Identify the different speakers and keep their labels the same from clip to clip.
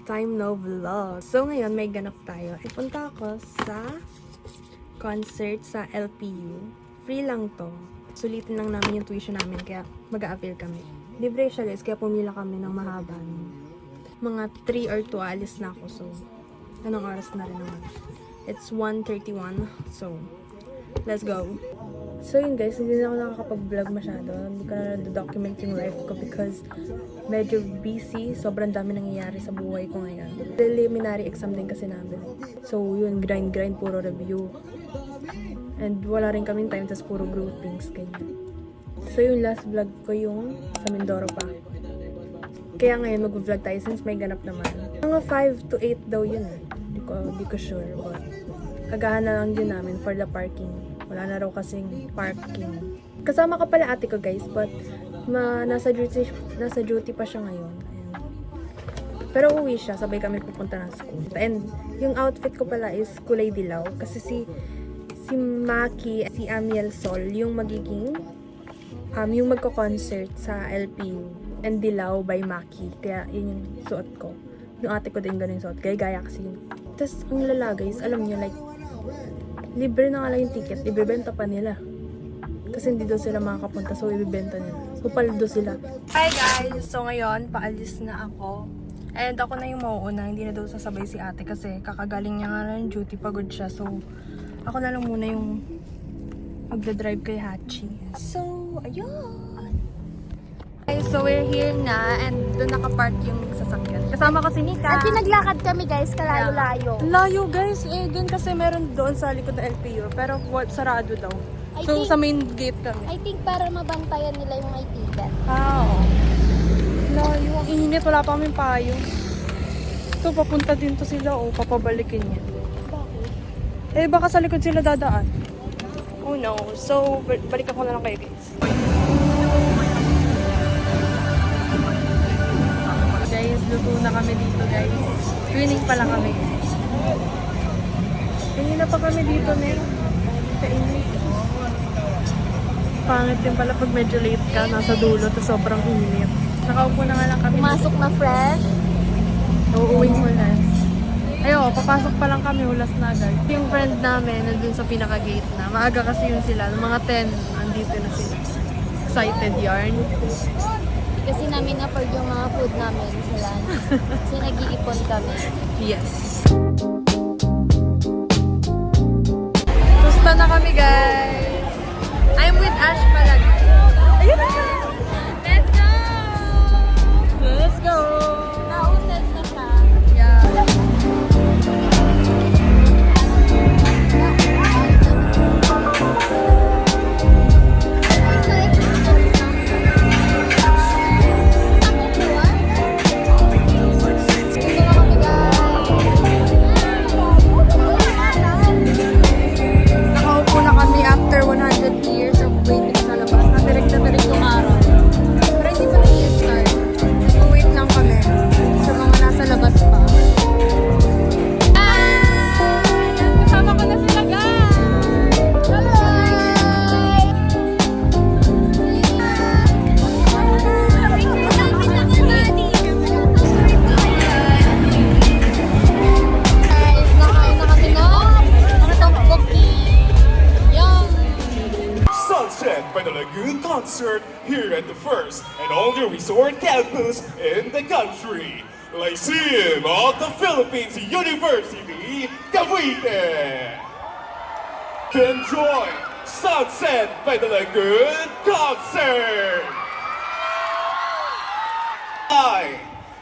Speaker 1: time no vlog. So ngayon may ganap tayo. Punta ako sa concert sa LPU. Free lang to. Sulitin lang namin yung tuition namin kaya mag-a-avail kami. Libre siya guys, kaya pumila kami ng mahaba. Mga 3 or 2 alis na ako. So, anong oras na rin naman? It's 1:31. So, let's go. So yun guys, hindi na ako nakakapag-vlog masyado. Hindi ko na na-document yung life ko because medyo busy. Sobrang dami nangyayari sa buhay ko ngayon. Preliminary exam din kasi namin. So yun, grind, puro review. And wala rin kaming time, tas puro groupings, ganyan. So yung last vlog ko yung sa Mindoro pa. Kaya ngayon mag-vlog tayo since may ganap naman. Mga 5 to 8 daw yun eh. Di ko sure, but agahan na lang din namin for the parking. Wala na raw kasing parking. Kasama ka pala ate ko guys, but nasa duty pa siya ngayon. Ayan. Pero uwi siya, sabay kami pupunta ng school. And yung outfit ko pala is kulay dilaw. Kasi si Maki, si Amiel Sol, yung magiging yung magko-concert sa LPU. And dilaw by Maki. Kaya yun yung suot ko. Yung ate ko din ganun yung suot. Gaya kasi yun. Tapos ang lala guys, alam niyo like libre na nga lang yung ticket, ibebenta pa nila. Kasi hindi daw sila makakapunta, so ibebenta nila. So paldo sila. Hi guys! So ngayon, paalis na ako. And ako na yung mauuna, hindi na daw sasabay si ate kasi kakagaling niya nga ng duty, pagod siya. So ako na lang muna yung magdadrive kay Hachi. So, ayun! Okay, so we're here na and doon nakapark yung sasakyan. Kasama ko si Nika.
Speaker 2: At pinaglakad kami guys, kalayo-layo.
Speaker 1: Layo guys, dun kasi meron doon sa likod ng LPU, pero sarado daw. So sa main gate kami.
Speaker 2: I think para mabantayan nila yung may ticket.
Speaker 1: Oo. Layo, ang init, wala pa kaming payong. So papunta din to sila o papabalikin niya.
Speaker 2: Bakit?
Speaker 1: Baka sa likod sila dadaan. Oh no, so balikan ko na lang kayo guys. Guys, luto na kami dito guys. Twinning pa lang kami. Hindi na pa kami dito, Nel. Kainit. Pangit din pala pag medyo late ka, nasa dulo, to sobrang init. Nakaupo na nga lang kami.
Speaker 2: Pumasok na fresh.
Speaker 1: Uuwing hulas. Ayo, papasok pa lang kami, hulas na agad. Yung friend namin, nandun sa pinaka-gate na. Maaga kasi yun sila. Mga 10, andito na sila. Excited yarn.
Speaker 2: Kasi namin afford yung mga food namin sa lunch. So nag-iipon kami.
Speaker 1: Yes. Tusta na kami guys. I'm with Ash pala guys. Ayun na siya. Let's go! Let's go!
Speaker 2: Nauset na siya.
Speaker 1: Yeah.
Speaker 3: Concert here at the first and only resort campus in the country, Lyceum of the Philippines University, Cavite. To enjoy Sunset by the Lagoon Concert. Hi,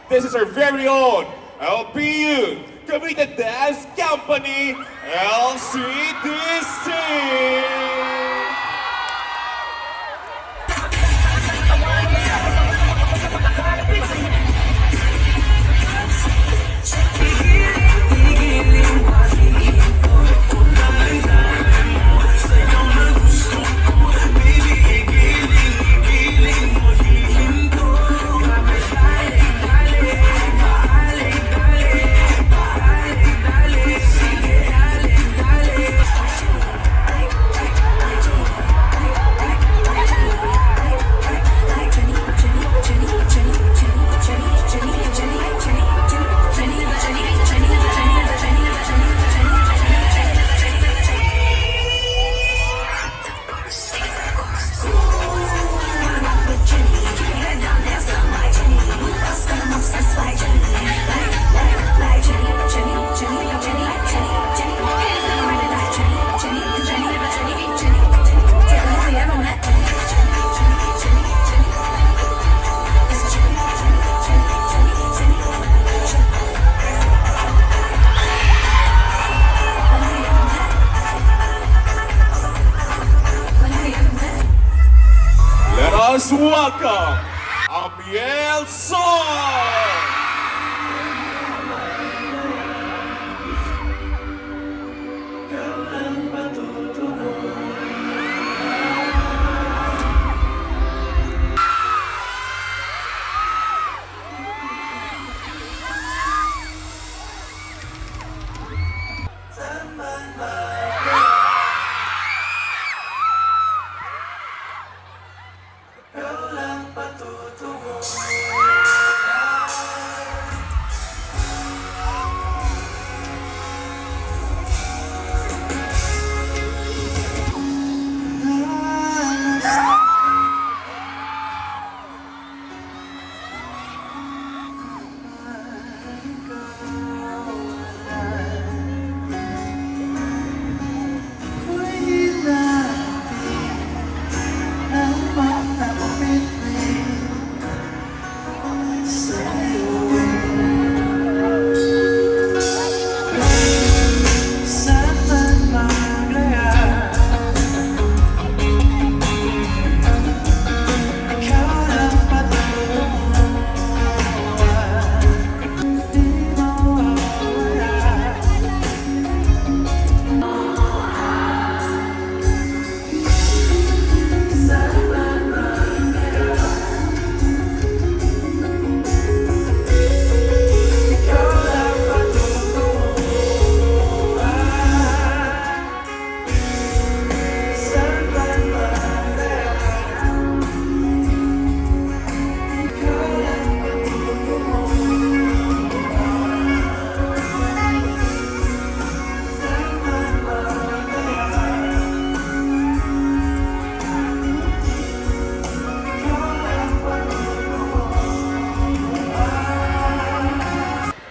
Speaker 3: this is our very own LPU Cavite Dance Company, LCDC. House, welcome, Amiel Song!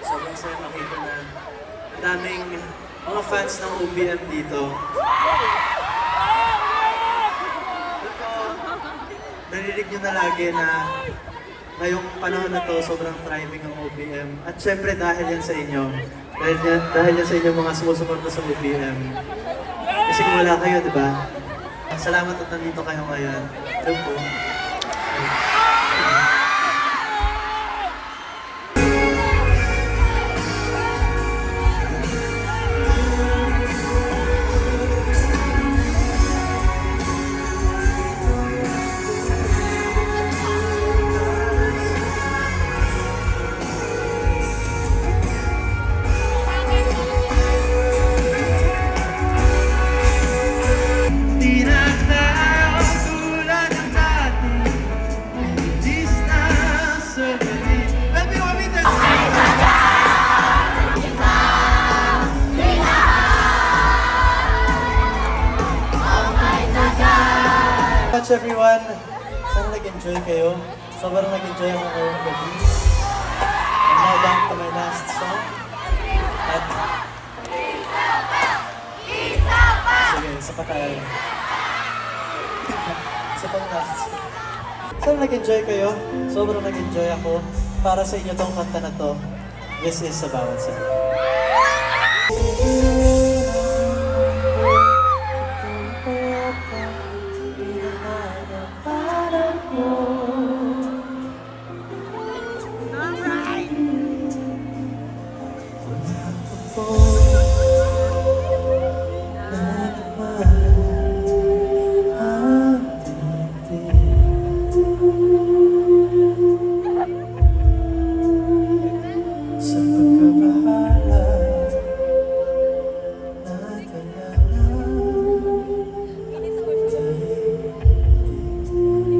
Speaker 4: Sobrang saya makita na daming mga fans ng OBM dito. Ito, narinig nyo na lagi na ngayong panahon na to, sobrang thriving ang OBM. At syempre dahil yan sa inyo. Dahil yan sa inyo mga sumusuporta sa OBM. Kasi kung wala kayo, di ba? Salamat at nandito kayo ngayon. Hello po. Much everyone. Sana nag-enjoy kayo. Sobrang nag-enjoy ako ngayong gabi. And now back to my last song. At... Sige, isa pa tayo. Isa pang last. Sana nag-enjoy kayo. Sobrang nag-enjoy ako. Para sa inyo tong kanta na to. This is sa bawat sa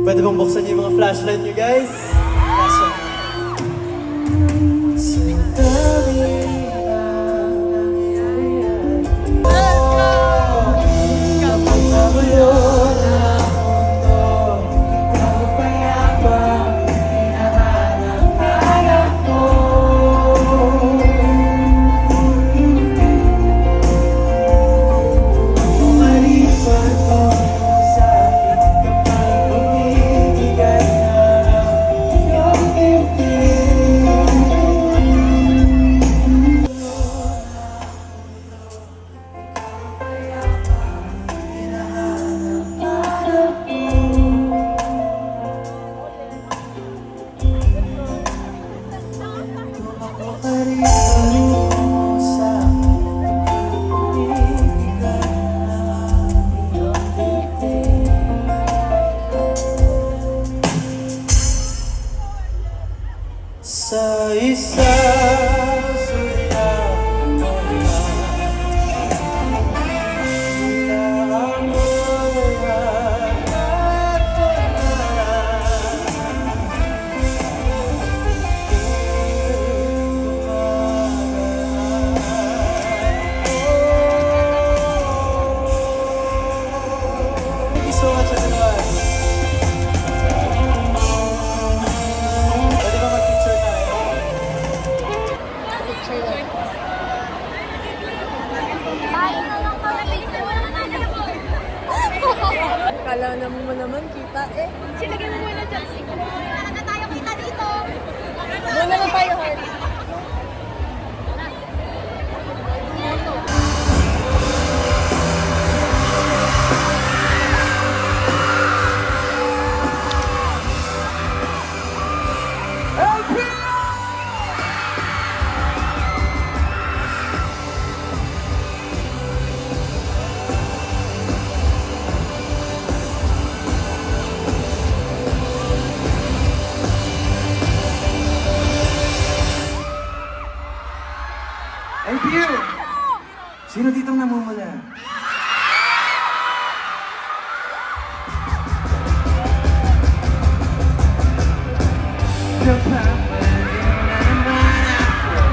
Speaker 4: Pwede bang buksan niyo yung mga flashlight niyo, guys? Last one.
Speaker 1: Kala naman kita eh.
Speaker 2: Silagay mo muna dyan. Wala na tayo kita dito.
Speaker 1: Muna na tayo, Heart.
Speaker 5: LPU! Sino ditong namumula? Napapaliw na naman ako.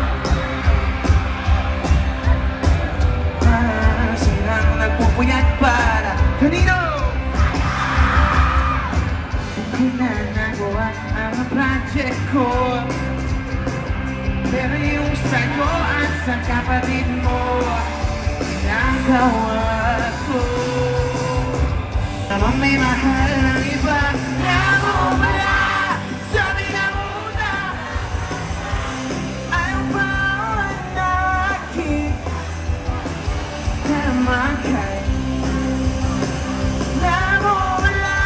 Speaker 5: Silang nagpupuyat para kanino? Hindi na nagawa ang project ko. Pero yung sa'yo at sa kapatid mo nagawa ko. Naman may mahal ng iba na bumala. Sabi na muna ayaw pa manakit na makay na bumala.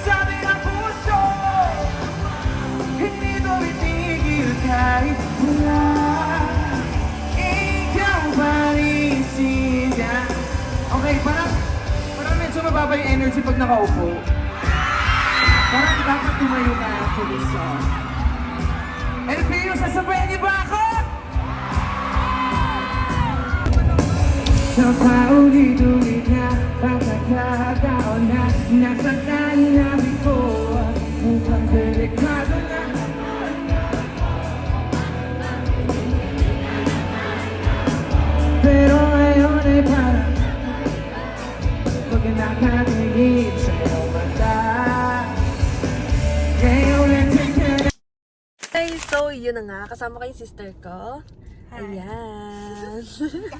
Speaker 5: Sabi ng puso hindi ko itigil kahit wala. Ikaw pa rin siya. Okay, parang medyo mababa yung energy pag nakaupo. Parang dapat tumayo na for this song. LPU, sasabayan niyo ba ako? Sa paulit-ulit na pagkakataon na nasaktan namin ko, mukhang delikado na. Pero ngayon ay parang pag nakatingin sa iyong mata, ngayon ay tingnan.
Speaker 1: Okay, so yun na nga. Kasama ko yung sister ko. Ayan.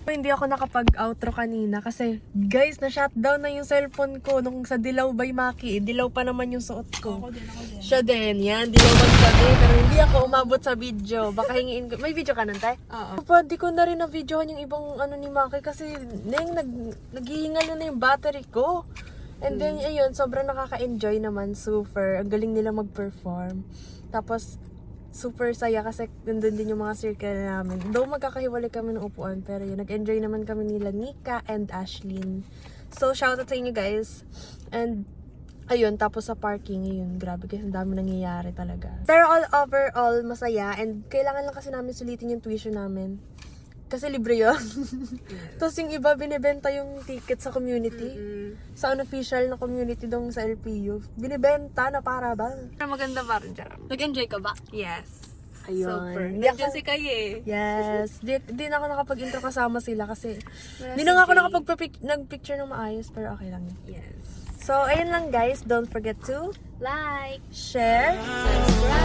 Speaker 1: Hindi ako nakapag-outro kanina kasi guys, na-shutdown na yung cellphone ko nung sa Dilaw by Maki. Dilaw pa naman yung suot ko. Ako din. Siya din. Yan, dilaw magsabi. Pero hindi ako umabot sa video. Baka hingiin ko. May video ka nun, tay? Oo. Pwede ko na rin na-videohan yung ibang ano ni Maki kasi neng naghihingal na yung battery ko. And then, ayun, sobrang nakaka-enjoy naman. Super. Ang galing nila mag-perform. Tapos, super saya kasi nandun din yung mga circle namin. Though magkakahiwalay kami ng upuan, pero yun, nag-enjoy naman kami nila Nika and Ashlyn. So, shoutout sa inyo guys. And, ayun, tapos sa parking, yun, grabe kasi ang dami nangyayari talaga. Pero overall, masaya. And kailangan lang kasi namin sulitin yung tuition namin. Kasi libre yun. Tapos yung iba, binibenta yung ticket sa community. Sa unofficial na community dong sa LPU. Binibenta na para ba?
Speaker 2: Maganda ba rin dyan? Nag-enjoy ka ba?
Speaker 1: Yes. Ayun.
Speaker 2: Super.
Speaker 1: Di ako-
Speaker 2: Nandiyan si Kay eh.
Speaker 1: Yes. Di na ako nakapag-intro kasama sila kasi
Speaker 2: Wala
Speaker 1: di
Speaker 2: si
Speaker 1: na nga ako
Speaker 2: Jay.
Speaker 1: nag-picture ng maayos pero okay lang yun.
Speaker 2: Yes.
Speaker 1: So, ayun lang guys. Don't forget to
Speaker 2: Like,
Speaker 1: share,
Speaker 2: subscribe,